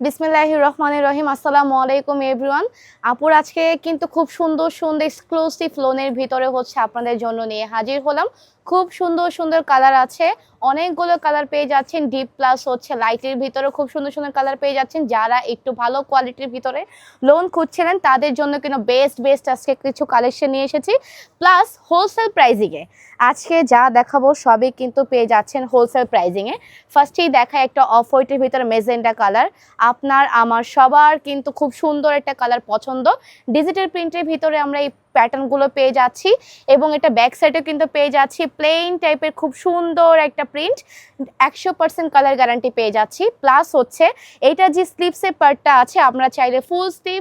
বিসমিল্লাহির রহমানির রহিম। আসসালামু আলাইকুম এভরিওয়ান। আপুর আজকে কিন্তু খুব সুন্দর সুন্দর এক্সক্লুসিভ লোনের ভিতরে হচ্ছে আপনাদের জন্য নিয়ে হাজির হলাম। খুব সুন্দর সুন্দর কালার আছে, অনেকগুলো কালার পেয়ে যাচ্ছেন। ডিপ প্লাস হচ্ছে লাইটের ভিতরে খুব সুন্দর সুন্দর কালার পেয়ে যাচ্ছেন। যারা একটু ভালো কোয়ালিটির ভিতরে লোন খুঁজছিলেন তাদের জন্য কিন্তু বেস্ট আজকে কিছু কালেকশন নিয়ে এসেছি, প্লাস হোলসেল প্রাইজিংয়ে। আজকে যা দেখাবো সবই কিন্তু পেয়ে যাচ্ছেন হোলসেল প্রাইজিংয়ে। ফার্স্টেই দেখায় একটা অফ হোয়াইটের ভিতরে মেজেন্ডা কালার। আপনার আমার সবার কিন্তু খুব সুন্দর একটা কালার পছন্দ। ডিজিটাল প্রিন্টের ভিতরে আমরা এই প্যাটার্নগুলো পেয়ে যাচ্ছি এবং এটা ব্যাক সাইডেও কিন্তু পেয়ে যাচ্ছি প্লেন টাইপের খুব সুন্দর একটা প্রিন্ট। 100% কালার গ্যারান্টি পেয়ে যাচ্ছি। প্লাস হচ্ছে এইটা যে স্লিভসের পার্টটা আছে, আমরা চাইলে ফুল স্লিভ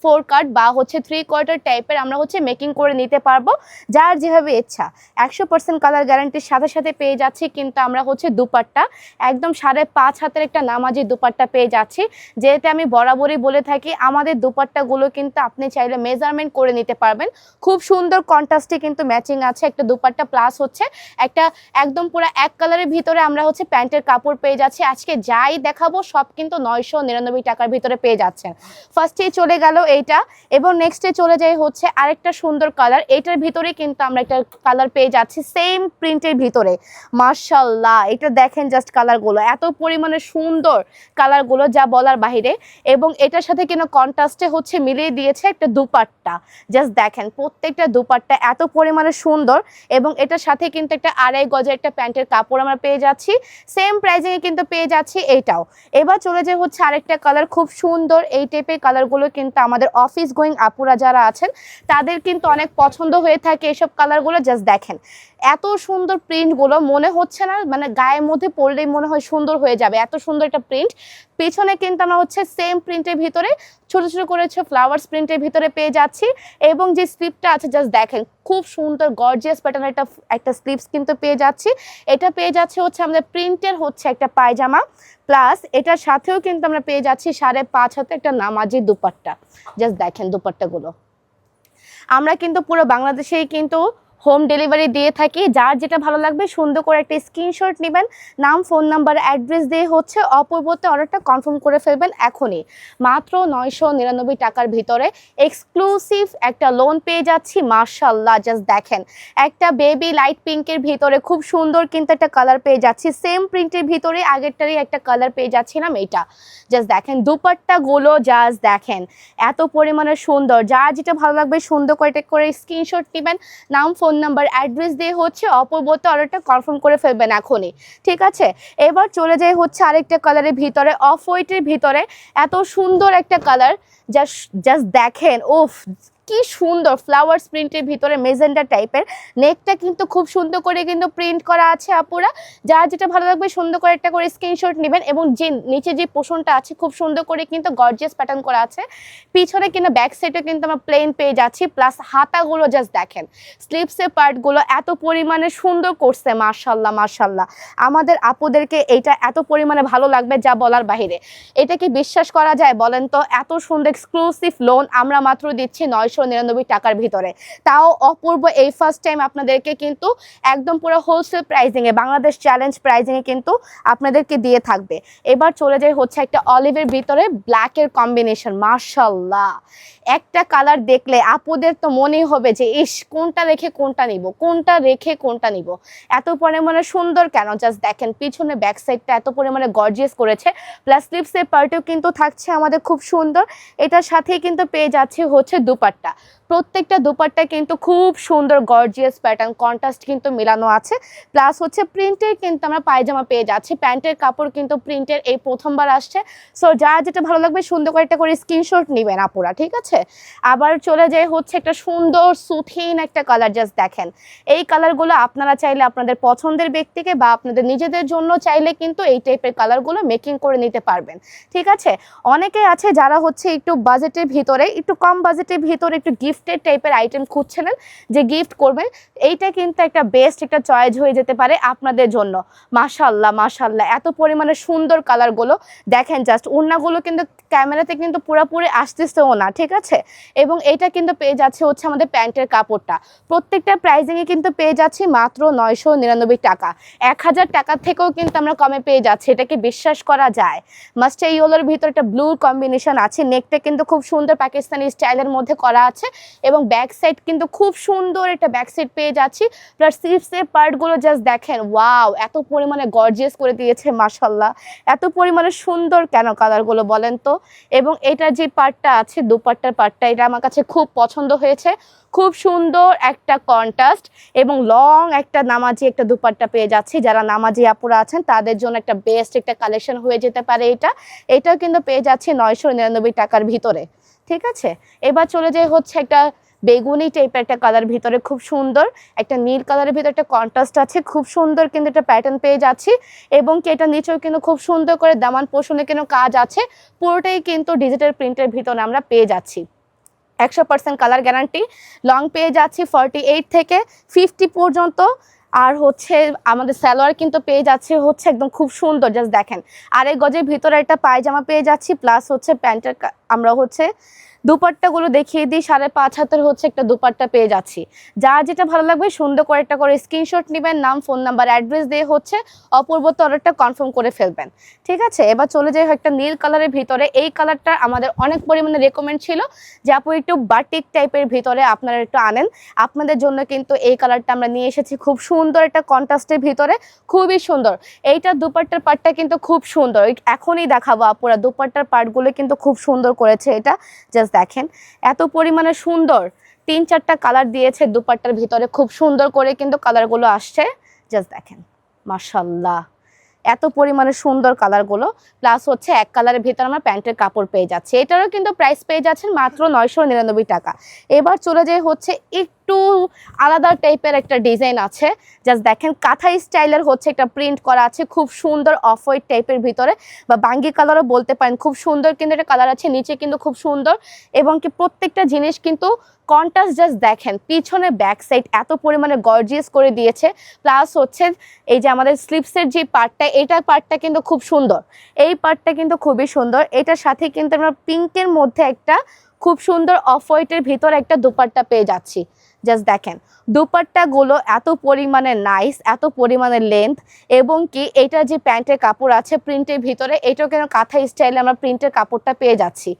ফোর কাট বা হচ্ছে 3/4 টাইপের আমরা হচ্ছে মেকিং করে নিতে পারবো, যার যেভাবে ইচ্ছা। 100% কালার গ্যারান্টির সাথে সাথে পেয়ে যাচ্ছি কিন্তু আমরা হচ্ছে দুপাট্টা একদম 5.5 হাতের একটা নামাজি দুপাট্টা পেয়ে যাচ্ছি। যেটা আমি বরাবরই বলে থাকি, আমাদের দুপাট্টাগুলো কিন্তু আপনি চাইলে মেজারমেন্ট করে নিতে পারবেন। খুব সুন্দর কন্ট্রাস্টে কিন্তু ম্যাচিং আছে একটা দুপাট্টা, প্লাস হচ্ছে একটা একদম পুরো এক কালারের ভিতরে আমরা হচ্ছে প্যান্টের কাপড় পেয়ে যাচ্ছি। আজকে যাই দেখাবো সব কিন্তু 999 টাকার ভিতরে পেয়ে যাচ্ছেন। ফার্স্টেই চলে গেল এইটা এবং নেক্সটে চলে যাই হচ্ছে আরেকটা সুন্দর কালার। এইটার ভিতরে কিন্তু আমরা একটা কালার পেয়ে যাচ্ছি সেম প্রিন্টের ভিতরে। মাশাআল্লাহ, এটা দেখেন জাস্ট কালারগুলো এত পরিমাণে সুন্দর, কালারগুলো যা বলার বাহিরে। এবং এটার সাথে কিন্তু কন্ট্রাস্টে হচ্ছে মিলিয়ে দিয়েছে একটা দুপাট্টা। জাস্ট দেখেন প্রত্যেকটা দুপাট্টা এত পরিমাণে সুন্দর এবং এটার সাথে কিন্তু একটা 2.5 গজের একটা প্যান্টের কাপড় আমরা পেয়ে যাচ্ছি। সেম প্রাইসিংয়ে কিন্তু পেয়ে যাচ্ছি এইটাও। এবার চলে যায় হচ্ছে আরেকটা কালার, খুব সুন্দর এই টাইপের কালারগুলো কিন্তু আমাদের অফিস গোয়িং আপুরা যারা আছেন তাদের কিন্তু অনেক পছন্দ হয়ে থাকে এসব কালারগুলো। জাস্ট দেখেন এত সুন্দর প্রিন্টগুলো, মনে হচ্ছে না মানে গায়ের মধ্যে পরলেই মনে হয় সুন্দর হয়ে যাবে, এত সুন্দর একটা প্রিন্ট। পেছনে কিন্তু আমরা হচ্ছে সেম প্রিন্টের ভিতরে ছোট ছোট করে ফ্লাওয়ার্স প্রিন্টের ভিতরে পেয়ে যাচ্ছি এবং যে স্লিপটা আছে জাস্ট দেখেন খুব সুন্দর গর্জিয়াস প্যাটার্নের একটা স্লিপস কিন্তু পেয়ে যাচ্ছি। এটা পেয়ে যাচ্ছে হচ্ছে আমাদের প্রিন্টের হচ্ছে একটা পায়জামা, প্লাস এটার সাথেও কিন্তু আমরা পেয়ে যাচ্ছি 5.5 হাতে একটা নামাজি দুপাট্টা। জাস্ট দেখেন দুপাট্টাগুলো আমরা কিন্তু পুরো বাংলাদেশেই কিন্তু হোম ডেলিভারি দিয়ে থাকি। যার যেটা ভালো লাগবে সুন্দর করে একটা স্ক্রিনশট নেবেন, নাম ফোন নাম্বার অ্যাড্রেস দিয়ে হচ্ছে অপূর্বতে অর্ডারটা কনফার্ম করে ফেলবেন এখনই। মাত্র 999 টাকার ভিতরে এক্সক্লুসিভ একটা লোন পেয়ে যাচ্ছি। মাশাআল্লাহ, জাস্ট দেখেন একটা বেবি লাইট পিঙ্কের ভিতরে খুব সুন্দর কিন্তু একটা কালার পেয়ে যাচ্ছি। সেম প্রিন্টের ভিতরে আগেরটারই একটা কালার পেয়ে যাচ্ছিলাম এইটা। জাস্ট দেখেন দুপাট্টাগুলো জাস্ট দেখেন এত পরিমাণে সুন্দর। যার যেটা ভালো লাগবে সুন্দর করে স্ক্রিনশট নেবেন, নাম ফোন নাম্বার অ্যাড্রেস দিয়ে হচ্ছে অপূর্বতে অর্ডারটা কনফার্ম করে ফেলবেন এখনই, ঠিক আছে। এবার চলে যায় হচ্ছে আরেকটা কালারের ভিতরে, অফ হোয়াইটের ভিতরে এত সুন্দর একটা কালার। জাস্ট দেখেন ওফ কি সুন্দর ফ্লাওয়ার্স প্রিন্টের ভিতরে মেজেন্ডা টাইপের। নেকটা কিন্তু খুব সুন্দর করে কিন্তু প্রিন্ট করা আছে আপুরা। যার যেটা ভালো লাগবে সুন্দর করে একটা করে স্ক্রিনশট নেবেন এবং যে নিচে যে পোষণটা আছে খুব সুন্দর করে কিন্তু গর্জিয়াস প্যাটার্ন করা আছে। পিছনে কিন্তু ব্যাক সাইডে কিন্তু আমরা প্লেন পেয়ে যাচ্ছি, প্লাস হাতাগুলো জাস্ট দেখেন স্লিভসের পার্টগুলো এত পরিমাণে সুন্দর করছে। মাশাআল্লাহ মাশাআল্লাহ, আমাদের আপুদেরকে এইটা এত পরিমাণে ভালো লাগবে যা বলার বাহিরে। এটা কি বিশ্বাস করা যায় বলেন তো? এত সুন্দর এক্সক্লুসিভ লোন আমরা মাত্র দিচ্ছি 999 টাকার ভিতরে, তাও অপূর্ব এই ফার্স্ট টাইম আপনাদেরকে কিন্তু একদম পুরো হোলসেল প্রাইজিংয়ে বাংলাদেশ চ্যালেঞ্জ প্রাইজিংয়ে কিন্তু আপনাদেরকে দিয়ে থাকবে। এবার চলে যায় হচ্ছে একটা অলিভের ভিতরে ব্ল্যাকের কম্বিনেশন। মাশাআল্লাহ, একটা কালার দেখলে আপুদের তো মনেই হবে যে ইস কোনটা রেখে কোনটা নিব, কোনটা রেখে কোনটা নিব, এত পরিমাণে সুন্দর কেন। জাস্ট দেখেন পিছনে ব্যাক সাইডটা এত পরিমাণে গর্জিয়াস করেছে, প্লাস স্লিভসের পার্টেও কিন্তু থাকছে আমাদের খুব সুন্দর। এটার সাথেই কিন্তু পেয়ে যাচ্ছে হচ্ছে দুপাট্টা। প্রত্যেকটা দুপাট্টা কিন্তু খুব সুন্দর গর্জিয়াস প্যাটার্ন কন্ট্রাস্ট কিন্তু মেলানো আছে, প্লাস হচ্ছে প্রিন্টের কিন্তু আমরা পায়জামা পেয়ে যাচ্ছি। প্যান্টের কাপড় কিন্তু প্রিন্টের এই প্রথমবার আসছে। সো যার যেটা ভালো লাগবে সুন্দর করে একটা করে স্ক্রিনশট নেবেন আপুরা, ঠিক আছে। আবার চলে যায় হচ্ছে একটা সুন্দর সুথিন একটা কালার। জাস্ট দেখেন এই কালারগুলো আপনারা চাইলে আপনাদের পছন্দের ব্যক্তিকে বা আপনাদের নিজেদের জন্য চাইলে কিন্তু এই টাইপের কালারগুলো মেকিং করে নিতে পারবেন, ঠিক আছে। অনেকে আছে যারা হচ্ছে একটু বাজেটের ভিতরে, একটু কম বাজেটের ভিতরে একটু গিফট গিফটেড টাইপের আইটেম খুঁজছিলেন যে গিফট করবেন, এইটা কিন্তু একটা বেস্ট একটা চয়েস হয়ে যেতে পারে আপনাদের জন্য। মাশাআল্লাহ মাশাআল্লাহ, এত পরিমাণে সুন্দর কালারগুলো দেখেন, জাস্ট ওড়নাগুলো কিন্তু ক্যামেরাতে কিন্তু পুরোপুরি আসতেছেও না, ঠিক আছে। এবং এটা কিন্তু পেয়ে যাচ্ছে হচ্ছে আমাদের প্যান্টের কাপড়টা, প্রত্যেকটা প্রাইজিংয়ে কিন্তু পেয়ে যাচ্ছি মাত্র 999 টাকা। 1000 টাকার থেকেও কিন্তু আমরা কমে পেয়ে যাচ্ছি, এটাকে বিশ্বাস করা যায়। মাস্টার ইয়েলোর ভিতরে একটা ব্লুর কম্বিনেশন আছে, নেকটা কিন্তু খুব সুন্দর পাকিস্তানি স্টাইলের মধ্যে করা আছে এবং ব্যাক সাইড কিন্তু খুব সুন্দর একটা ব্যাক সাইড পেয়ে যাচ্ছি। প্লাস স্লিভসের পার্টগুলো জাস্ট দেখেন, ওয়াও এত পরিমাণে গর্জিয়াস করে দিয়েছে মাশাআল্লাহ। এত পরিমাণে সুন্দর কেন কালারগুলো বলেন তো। এবং এটার যে পার্টটা আছে দুপাট্টার পার্টটা, এটা আমার কাছে খুব পছন্দ হয়েছে, খুব সুন্দর একটা কন্ট্রাস্ট এবং লং একটা নামাজি একটা দুপাট্টা পেয়ে যাচ্ছি। যারা নামাজি আপুরা আছেন তাদের জন্য একটা বেস্ট একটা কালেকশন হয়ে যেতে পারে এটাও কিন্তু পেয়ে যাচ্ছি 999 টাকার ভিতরে, ঠিক আছে। এবার চলে যাই হচ্ছে একটা বেগুনি টাইপের একটা কালার ভিতরে, খুব সুন্দর একটা নীল কালারের ভিতরে একটা কন্ট্রাস্ট আছে, খুব সুন্দর কিন্তু একটা প্যাটার্ন পেয়ে যাচ্ছি। এবং কি এটা নিচেও কিন্তু খুব সুন্দর করে দামান পোষণে কিন্তু কাজ আছে, পুরোটাই কিন্তু ডিজিটাল প্রিন্টের ভিতরে আমরা পেয়ে যাচ্ছি। 100% কালার গ্যারান্টি, লং পেয়ে যাচ্ছি 48 থেকে 50 পর্যন্ত। আর হচ্ছে আমাদের সালোয়ার কিন্তু পেয়ে যাচ্ছে হচ্ছে একদম খুব সুন্দর, জাস্ট দেখেন 2.5 গজের ভিতরে একটা পায়জামা পেয়ে যাচ্ছি, প্লাস হচ্ছে প্যান্টের আমরা হচ্ছে দুপাট্টাগুলো দেখিয়ে দিই, 5.5 হাতের হচ্ছে একটা দুপাট্টা পেয়ে যাচ্ছি। যার যেটা ভালো লাগবে সুন্দর করে একটা করে স্ক্রিনশট নেবেন, নাম ফোন নাম্বার অ্যাড্রেস দিয়ে হচ্ছে অপূর্বত অর্ডারটা কনফার্ম করে ফেলবেন, ঠিক আছে। এবার চলে যাই একটা নীল কালারের ভিতরে, এই কালারটা আমাদের অনেক পরিমাণে রেকমেন্ড ছিল যে আপু একটু বাটিক টাইপের ভিতরে আপনারা একটু আনেন, আপনাদের জন্য কিন্তু এই কালারটা আমরা নিয়ে এসেছি, খুব সুন্দর একটা কন্ট্রাস্টের ভিতরে, খুবই সুন্দর। এইটা দুপাট্টার পার্টটা কিন্তু খুব সুন্দর, এখনই দেখাবো আপুরা, দুপাট্টার পার্টগুলো কিন্তু খুব সুন্দর করেছে এটা, জাস্ট দেখেন এত পরিমাণে সুন্দর। 3-4টা কালার দিয়েছে দুপাট্টার ভিতরে, খুব সুন্দর করে কিন্তু কালারগুলো আসছে, জাস্ট দেখেন মাশাআল্লাহ এত পরিমাণে সুন্দর কালারগুলো। প্লাস হচ্ছে এক কালারের ভিতরে আমরা প্যান্টের কাপড় পেয়ে যাচ্ছি, এটারও কিন্তু প্রাইস পেয়ে যাচ্ছেন মাত্র 999 টাকা। এবার চলে যায় হচ্ছে একটু আলাদা টাইপের একটা ডিজাইন আছে, জাস্ট দেখেন কাঁথা স্টাইলের হচ্ছে একটা প্রিন্ট করা আছে, খুব সুন্দর অফ হোয়াইট টাইপের ভিতরে বা বাঙ্গি কালারও বলতে পারেন, খুব সুন্দর কিন্তু একটা কালার আছে, নিচে কিন্তু খুব সুন্দর এবং কি প্রত্যেকটা জিনিস কিন্তু কন্ট্রাস্ট, জাস্ট দেখেন পিছনে ব্যাক সাইড এত পরিমাণে গর্জিয়াস করে দিয়েছে। প্লাস হচ্ছে এই যে আমাদের স্লিপসের যে পার্টটা, এইটার পার্টটা কিন্তু খুব সুন্দর, এই পার্টটা কিন্তু খুবই সুন্দর। এটার সাথে কিন্তু আমরা পিঙ্কের মধ্যে একটা খুব সুন্দর অফ হোয়াইটের ভিতর একটা দুপাট্টা পেয়ে যাচ্ছি, জাস্ট দেখেন দুপাট্টাগুলো এত পরিমাণে নাইস, এত পরিমাণে লেন্থ এবং কি এটা যে প্যান্টের কাপড় আছে প্রিন্টের ভিতরে, এটাও কেন কাঁথা স্টাইলে আমরা প্রিন্টের কাপড়টা পেয়ে যাচ্ছি,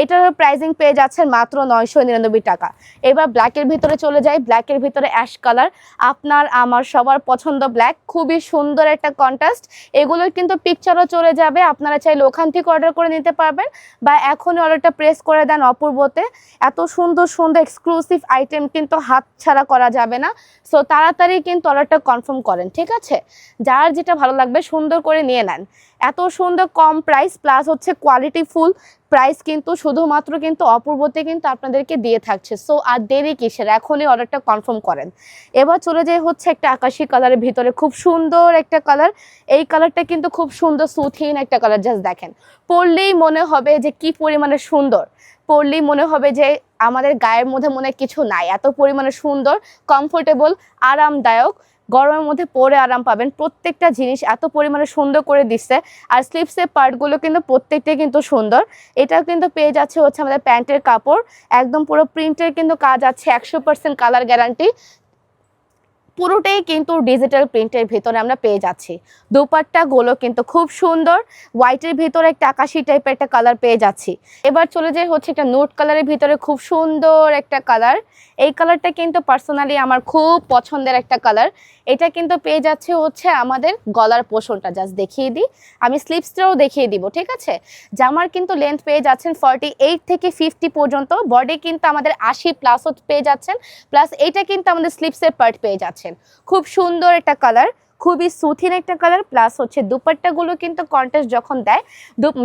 এটার প্রাইসিং পেয়ে যাচ্ছেন মাত্র 999 টাকা। এবার ব্ল্যাকের ভিতরে চলে যাই, ব্ল্যাকের ভিতরে অ্যাশ কালার, আপনার আমার সবার পছন্দ ব্ল্যাক, খুবই সুন্দর একটা কন্ট্রাস্ট। এগুলোর কিন্তু পিকচারও চলে যাবে, আপনারা চাইলে ওখান থেকে অর্ডার করে নিতে পারবেন বা এখনই অর্ডারটা প্রেস করে দেন অপূর্বতে। এত সুন্দর সুন্দর এক্সক্লুসিভ আইটেম কিন্তু হাত ছাড়া করা যাবে না, সো তাড়াতাড়ি কিন্তু অর্ডারটা কনফার্ম করেন, ঠিক আছে। যার যেটা ভালো লাগবে সুন্দর করে নিয়ে নেন, এত সুন্দর কম প্রাইস প্লাস হচ্ছে কোয়ালিটি ফুল প্রাইস কিন্তু শুধুমাত্র কিন্তু অপূর্বতে কিন্তু আপনাদেরকে দিয়ে থাকছে। সো আর দেরি কিসের, এখনই অর্ডারটা কনফার্ম করেন। এবার চলে যায় হচ্ছে একটা আকাশি কালারের ভিতরে, খুব সুন্দর একটা কালার, এই কালারটা কিন্তু খুব সুন্দর সুথিন একটা কালার, জাস্ট দেখেন পরলেই মনে হবে যে কি পরিমাণে সুন্দর, পরলেই মনে হবে যে আমাদের গায়ের মধ্যে মনে কিছু নাই, এত পরিমাণে সুন্দর, কমফোর্টেবল, আরামদায়ক, গরমের মধ্যে পরে আরাম পাবেন, প্রত্যেকটা জিনিস এত পরিমাণে সুন্দর করে দিচ্ছে। আর স্লিভসের পার্টগুলো কিন্তু প্রত্যেকটাই কিন্তু সুন্দর, এটাও কিন্তু পেয়ে যাচ্ছে হচ্ছে আমাদের প্যান্টের কাপড়, একদম পুরো প্রিন্টের কিন্তু কাজ আছে, 100% কালার গ্যারান্টি, পুরোটাই কিন্তু ডিজিটাল প্রিন্টের ভিতরে আমরা পেয়ে যাচ্ছি। দুপাট্টাগুলো কিন্তু খুব সুন্দর, হোয়াইটের ভিতরে একটা আকাশি টাইপের একটা কালার পেয়ে যাচ্ছি। এবার চলে যাই হচ্ছে একটা নোট কালারের ভিতরে, খুব সুন্দর একটা কালার, এই কালারটা কিন্তু পার্সোনালি আমার খুব পছন্দের একটা কালার। এটা কিন্তু পেয়ে যাচ্ছে হচ্ছে আমাদের গলার পোষণটা, জাস্ট দেখিয়ে দিই, আমি স্লিভসটাও দেখিয়ে দিব, ঠিক আছে। জামার কিন্তু লেন্থ পেয়ে যাচ্ছেন 48 থেকে 50 পর্যন্ত, বডি কিন্তু আমাদের 80+ পেয়ে যাচ্ছেন, প্লাস এইটা কিন্তু আমাদের স্লিভসের পার্ট পেয়ে যাচ্ছেন। খুব সুন্দর একটা কালার, খুবই সুথিন একটা কালার। প্লাস হচ্ছে দুপাট্টাগুলো কিন্তু কন্ট্রাস্ট যখন দেয়,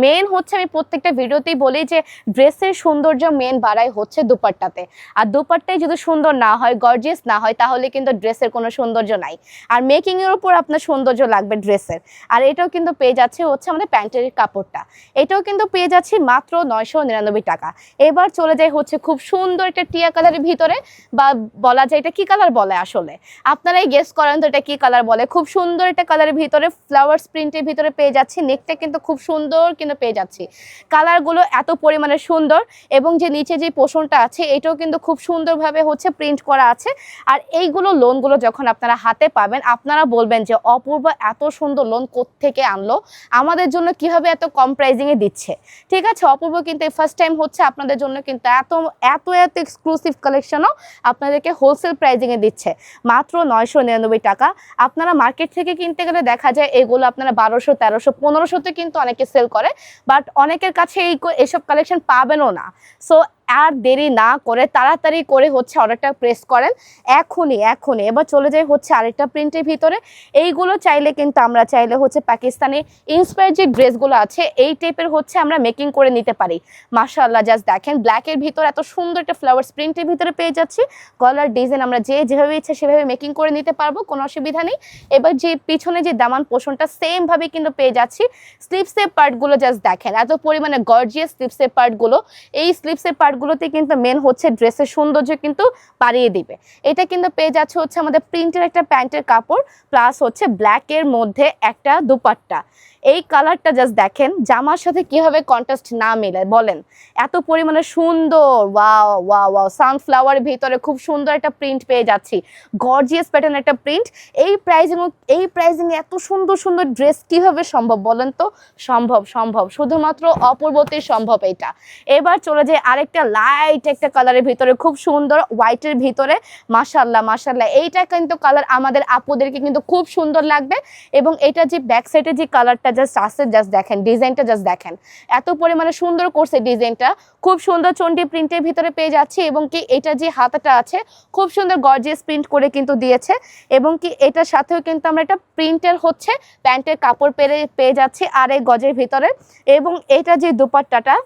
মেন হচ্ছে আমি প্রত্যেকটা ভিডিওতেই বলি যে ড্রেসের সৌন্দর্য মেন বাড়ায় হচ্ছে দুপাট্টাতে। আর দুপাট্টায় যদি সুন্দর না হয়, গর্জিয়াস না হয়, তাহলে কিন্তু ড্রেসের কোনো সৌন্দর্য নাই। আর মেকিং এর উপর আপনার সৌন্দর্য লাগবে ড্রেসের। আর এটাও কিন্তু পেয়ে যাচ্ছে হচ্ছে আমাদের প্যান্টের কাপড়টা, এটাও কিন্তু পেয়ে যাচ্ছি মাত্র 999 টাকা। এবার চলে যায় হচ্ছে খুব সুন্দর একটা টিয়া কালারের ভিতরে, বা বলা যায় এটা কি কালার বলে আসলে, আপনারাই গেস করেন তো এটা কি কালার বলে। খুব সুন্দর একটা কালারের ভিতরে ফ্লাওয়ার্স প্রিন্টের ভিতরে পেয়ে যাচ্ছি। নেকটা কিন্তু খুব সুন্দর কিন্তু পেয়ে যাচ্ছি। কালারগুলো এত পরিমাণে সুন্দর, এবং যে নিচে যে পোষণটা আছে এটাও কিন্তু খুব সুন্দরভাবে হচ্ছে প্রিন্ট করা আছে। আর এইগুলো লোনগুলো যখন আপনারা হাতে পাবেন, আপনারা বলবেন যে অপূর্ব এত সুন্দর লোন কোত্থেকে আনলো, আমাদের জন্য কিভাবে এত কম প্রাইজিংয়ে দিচ্ছে। ঠিক আছে, অপূর্ব কিন্তু এই ফার্স্ট টাইম হচ্ছে আপনাদের জন্য কিন্তু এত এত এত এক্সক্লুসিভ কালেকশনও আপনাদেরকে হোলসেল প্রাইজিংয়ে দিচ্ছে মাত্র 999 টাকা। আপনারা মার্কেট থেকে কিনতে গেলে দেখা যায় এগুলো আপনারা 1200, 1300, 1500তে কিন্তু অনেকে সেল করে, বাট অনেকের কাছে এইসব কালেকশন পাবেনও না। সো আর দেরি না করে তাড়াতাড়ি করে হচ্ছে অর্ডারটা প্রেস করেন এখনই এখনই। এবার চলে যাই হচ্ছে আরেকটা প্রিন্টের ভিতরে। এইগুলো চাইলে কিন্তু আমরা চাইলে হচ্ছে পাকিস্তানি ইন্সপায়ার যে ড্রেসগুলো আছে এই টাইপের হচ্ছে আমরা মেকিং করে নিতে পারি। মাশাআল্লাহ, জাস্ট দেখেন ব্ল্যাকের ভিতর এত সুন্দর একটা ফ্লাওয়ার্স প্রিন্টের ভিতরে পেয়ে যাচ্ছি। গলার ডিজাইন আমরা যেভাবে ইচ্ছা সেভাবে মেকিং করে নিতে পারবো, কোনো অসুবিধা নেই। এবার যে পিছনে যে দামান পোষণটা সেম ভাবে কিন্তু পেয়ে যাচ্ছি। স্লিপসের পার্টগুলো জাস্ট দেখেন, এত পরিমাণে গর্জিয়াস স্লিপসের পার্টগুলো। এই স্লিপসের পার্টগুলোতে কিন্তু মেন হচ্ছে ড্রেসের সৌন্দর্য কিন্তু বাড়িয়ে দিবে। এটা কিন্তু পেয়ে যাচ্ছে হচ্ছে আমাদের প্রিন্টের একটা প্যান্টের কাপড়, প্লাস হচ্ছে ব্ল্যাকের মধ্যে একটা দুপাট্টা। এই কালারটা জাস্ট দেখেন জামার সাথে কিভাবে কন্ট্রাস্ট না মিলে বলেন, এত পরিমাণে সুন্দর। ওয়াও ওয়াও ওয়াও, সানফ্লাওয়ারের ভিতরে খুব সুন্দর একটা প্রিন্ট পেয়ে যাচ্ছি, গর্জিয়াস প্যাটার্ন একটা প্রিন্ট। এই প্রাইজিং এত সুন্দর সুন্দর ড্রেস কিভাবে সম্ভব বলেন তো? সম্ভব, সম্ভব, শুধুমাত্র অপূর্বতেই সম্ভব এটা। এবার চলে যায় আরেকটা লাইট একটা কালারের ভিতরে, খুব সুন্দর হোয়াইটের ভিতরে। মাশাআল্লাহ মাশাআল্লাহ, এইটা কিন্তু কালার আমাদের আপুদেরকে কিন্তু খুব সুন্দর লাগবে। এবং এটা যে ব্যাক সাইডে যে কালারটা জাস্ট আছে, জাস্ট দেখেন ডিজাইনটা, জাস্ট দেখেন এত পরিমাণে সুন্দর করছে ডিজাইনটা। খুব সুন্দর চন্ডি প্রিন্টের ভিতরে পেয়ে যাচ্ছি। এবং কি এটা যে হাতাটা আছে খুব সুন্দর গর্জিয়াস প্রিন্ট করে কিন্তু দিয়েছে। এবং কি এটার সাথেও কিন্তু আমরা একটা প্রিন্টের হচ্ছে প্যান্টের কাপড় পেয়ে যাচ্ছি আর এই গজের ভিতরে। এবং এটা যে দুপাট্টাটা,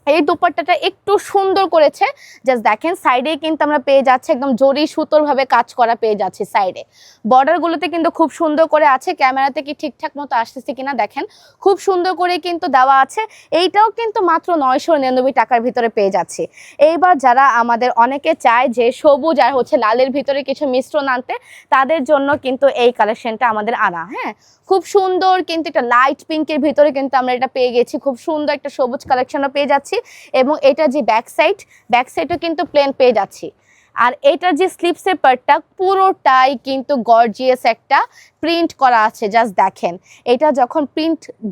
এই দুপাট্টাটা একটু সুন্দর করেছে, জাস্ট দেখেন সাইডে কিন্তু আমরা পেয়ে যাচ্ছি একদম জরি সুতোর ভাবে কাজ করা পেয়ে যাচ্ছি। সাইডে বর্ডারগুলোতে কিন্তু খুব সুন্দর করে আছে। ক্যামেরাতে কি ঠিকঠাক মতো আসতেছে কিনা দেখেন, খুব সুন্দর করে কিন্তু দেওয়া আছে। এইটাও কিন্তু মাত্র 999 টাকার ভিতরে পেয়ে যাচ্ছি। এইবার যারা আমাদের অনেকে চায় যে সবুজ আর হচ্ছে লালের ভিতরে কিছু মিশ্রণ আনতে, তাদের জন্য কিন্তু এই কালেকশনটা আমাদের আনা। হ্যাঁ, খুব সুন্দর কিন্তু একটা লাইট পিঙ্কের ভিতরে কিন্তু আমরা এটা পেয়ে গেছি। খুব সুন্দর একটা সবুজ কালেকশনও পেয়ে যাচ্ছি। এবং এটা যে ব্যাক সাইডও কিন্তু প্লেন পেয়ে যাচ্ছি। আর এটার যে স্লিপসের পার্টটা পুরোটাই কিন্তু গর্জিয়াস একটা প্রিন্ট করা আছে, জাস্ট দেখেন। এটা যখন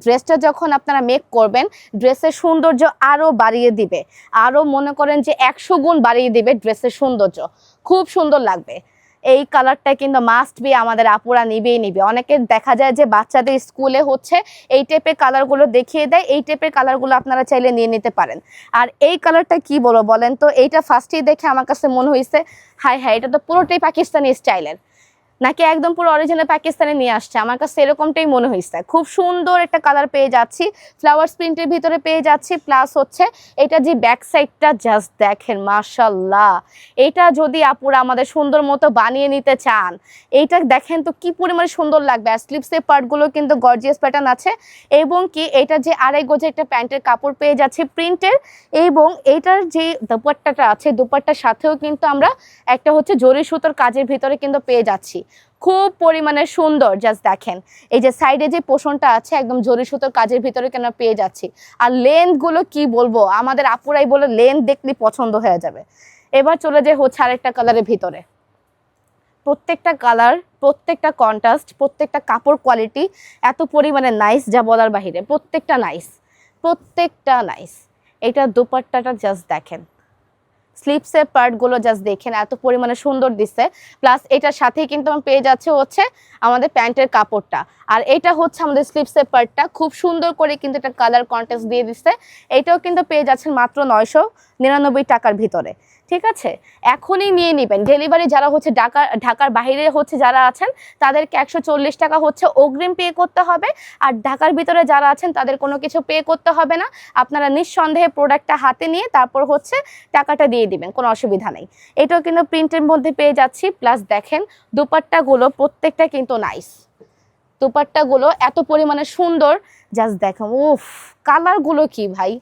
ড্রেসটা যখন আপনারা মেক করবেন, ড্রেসের সৌন্দর্য আরও বাড়িয়ে দিবে, আরও মনে করেন যে 100 গুণ বাড়িয়ে দিবে ড্রেসের সৌন্দর্য, খুব সুন্দর লাগবে। এই কালারটা কিন্তু মাস্ট বি আমাদের আপুরা নিবে। অনেকে দেখা যায় যে বাচ্চাদের স্কুলে হচ্ছে এই টাইপের কালারগুলো দেখিয়ে দেয়, এই টাইপের কালারগুলো আপনারা চাইলে নিয়ে নিতে পারেন। আর এই কালারটা কি বলো বলেন তো? এইটা ফার্স্টেই দেখে আমার কাছে মনে হয়েছে হায় হায়, এটা তো পুরোটাই পাকিস্তানি স্টাইলের, নাকি একদম পুরো অরিজিনাল পাকিস্তানে নিয়ে আসছে। আমার কাছে এরকমটাই মনে হয়েছে। খুব সুন্দর একটা কালার পেয়ে যাচ্ছি, ফ্লাওয়ার্স প্রিন্টের ভিতরে পেয়ে যাচ্ছি। প্লাস হচ্ছে এটা যে ব্যাক সাইডটা জাস্ট দেখেন, মাশাআল্লাহ। এটা যদি আপুরা আমাদের সুন্দর মতো বানিয়ে নিতে চান, এইটা দেখেন তো কি পরিমাণে সুন্দর লাগবে। আর স্লিপসের পার্টগুলো কিন্তু গর্জিয়াস প্যাটার্ন আছে। এবং কি এটা যে আড়াই গজে একটা প্যান্টের কাপড় পেয়ে যাচ্ছে প্রিন্টের। এবং এটার যে দুপাট্টাটা আছে, দুপাট্টার সাথেও কিন্তু আমরা একটা হচ্ছে জরি সুতোর কাজের ভিতরে কিন্তু পেয়ে যাচ্ছি, খুব পরিমাণে সুন্দর। জাস্ট দেখেন এই যে সাইডে যে পোষণটা আছে একদম জরি সুতোর কাজের ভিতরে কেন পেয়ে যাচ্ছি। আর লেন্থ গুলো কি বলবো, আমাদের আপুরাই বলে লেন্থ দেখলে পছন্দ হয়ে যাবে। এবার চলে যায় হচ্ছে আরেকটা কালারের ভিতরে। প্রত্যেকটা কালার, প্রত্যেকটা কন্ট্রাস্ট, প্রত্যেকটা কাপড় কোয়ালিটি এত পরিমাণে নাইস যা বলার বাহিরে। প্রত্যেকটা নাইস। এটা দুপাট্টাটা জাস্ট দেখেন, স্লিপসের পার্টগুলো জাস্ট দেখেন এত পরিমাণে সুন্দর দিচ্ছে। প্লাস এটার সাথেই কিন্তু আমার পেয়ে যাচ্ছে হচ্ছে আমাদের প্যান্টের কাপড়টা। আর এটা হচ্ছে আমাদের স্লিপসের পার্টটা, খুব সুন্দর করে কিন্তু এটা কালার কন্ট্রাস্ট দিয়ে দিচ্ছে। এটাও কিন্তু পেয়ে যাচ্ছেন মাত্র 999 টাকার ভিতরে। ঠিক আছে, এখনই নিয়ে নেবেন। ডেলিভারি যারা হচ্ছে ঢাকার বাইরে হচ্ছে যারা আছেন তাদেরকে 140 টাকা হচ্ছে অগ্রিম পে করতে হবে, আর ঢাকার ভিতরে যারা আছেন তাদের কোনো কিছু পে করতে হবে না। আপনারা নিঃসন্দেহে প্রোডাক্টটা হাতে নিয়ে তারপর হচ্ছে টাকাটা দিয়ে দিবেন, কোনো অসুবিধা নেই। এটাও কিন্তু প্রিন্টের মধ্যে পেয়ে যাচ্ছি। প্লাস দেখেন দুপাট্টাগুলো প্রত্যেকটা কিন্তু নাইস, দুপাট্টাগুলো এত পরিমাণে সুন্দর, জাস্ট দেখো উফ কালারগুলো কি ভাই,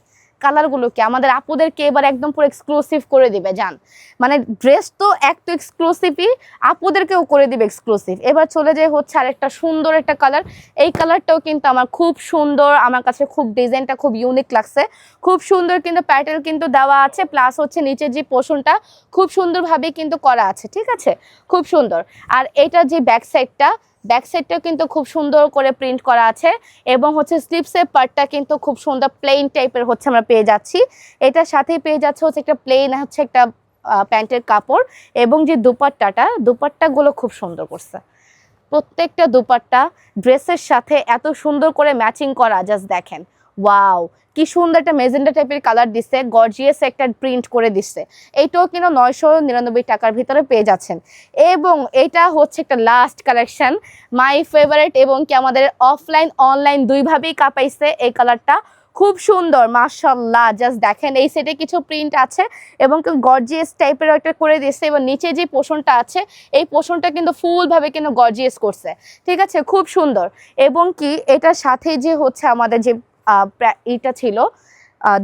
কালারগুলো কি আমাদের আপুদেরকে এবার একদম পুরো এক্সক্লুসিভ করে দিবে জান। মানে ড্রেস তো এক তো এক্সক্লুসিভই, আপুদেরকেও করে দিবে এক্সক্লুসিভ। এবার চলে যায় হচ্ছে আরেকটা সুন্দর একটা কালার, এই কালারটাও কিন্তু আমার খুব সুন্দর, আমার কাছে খুব ডিজাইনটা খুব ইউনিক লাগছে, খুব সুন্দর কিন্তু প্যাটেল কিন্তু দেওয়া আছে, প্লাস হচ্ছে নিচের যে পোর্শনটা খুব সুন্দরভাবে কিন্তু করা আছে, ঠিক আছে, খুব সুন্দর। আর এটা যে ব্যাক সাইডটাও কিন্তু খুব সুন্দর করে প্রিন্ট করা আছে, এবং হচ্ছে স্লিভসের পার্টটা কিন্তু খুব সুন্দর প্লেন টাইপের হচ্ছে আমরা পেয়ে যাচ্ছি। এটার সাথেই পেয়ে যাচ্ছে হচ্ছে একটা প্লেন হচ্ছে একটা প্যান্টের কাপড়, এবং যে দুপাট্টাগুলো খুব সুন্দর করছে। প্রত্যেকটা দুপাট্টা ড্রেসের সাথে এত সুন্দর করে ম্যাচিং করা, জাস্ট দেখেন ওয়াও কি সুন্দর একটা মেজেন্ডা টাইপের কালার দিচ্ছে, গর্জিয়াস একটা প্রিন্ট করে দিচ্ছে। এইটাও কিন্তু 999 টাকার ভিতরে পেয়ে যাচ্ছেন। এবং এটা হচ্ছে একটা লাস্ট কালেকশন, মাই ফেভারিট, এবং কি আমাদের অফলাইন অনলাইন দুইভাবেই কাঁপাইছে এই কালারটা, খুব সুন্দর মাশাআল্লাহ। জাস্ট দেখেন এই সেটে কিছু প্রিন্ট আছে এবং গর্জিয়াস টাইপের একটা করে দিচ্ছে, এবং নিচে যে পোর্শনটা আছে এই পোর্শনটা কিন্তু ফুলভাবে কিন্তু গর্জিয়াস করছে, ঠিক আছে, খুব সুন্দর। এবং কি এটার সাথে যে হচ্ছে আমাদের যে এটা ছিল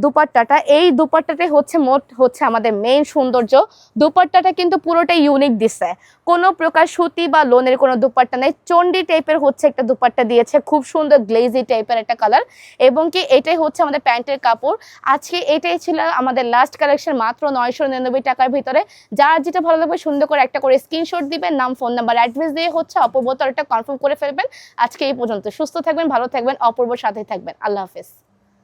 দুপাট্টাটা, এই দুপাট্টাটাই হচ্ছে মোট হচ্ছে আমাদের মেইন সৌন্দর্য। দুপাট্টাটা কিন্তু পুরোটাই ইউনিক দিচ্ছে, কোনো প্রকার সুতি বা লোনের কোনো দুপাট্টা নেই, চন্ডি টাইপের হচ্ছে একটা দুপাট্টা দিয়েছে, খুব সুন্দর গ্লেজি টাইপের একটা কালার। এবং কি এটাই হচ্ছে আমাদের প্যান্টের কাপড়। আজকে এটাই ছিল আমাদের লাস্ট কালেকশন, মাত্র 999 টাকার ভিতরে। যার যেটা ভালো লাগবে সুন্দর করে একটা করে স্ক্রিনশট দিবেন, নাম, ফোন নাম্বার, অ্যাড্রেস দিয়ে হচ্ছে অপূর্ব তরটা কনফার্ম করে ফেলবেন। আজকে এই পর্যন্ত, সুস্থ থাকবেন, ভালো থাকবেন, অপূর্বর সাথে থাকবেন। আল্লাহ হাফেজ।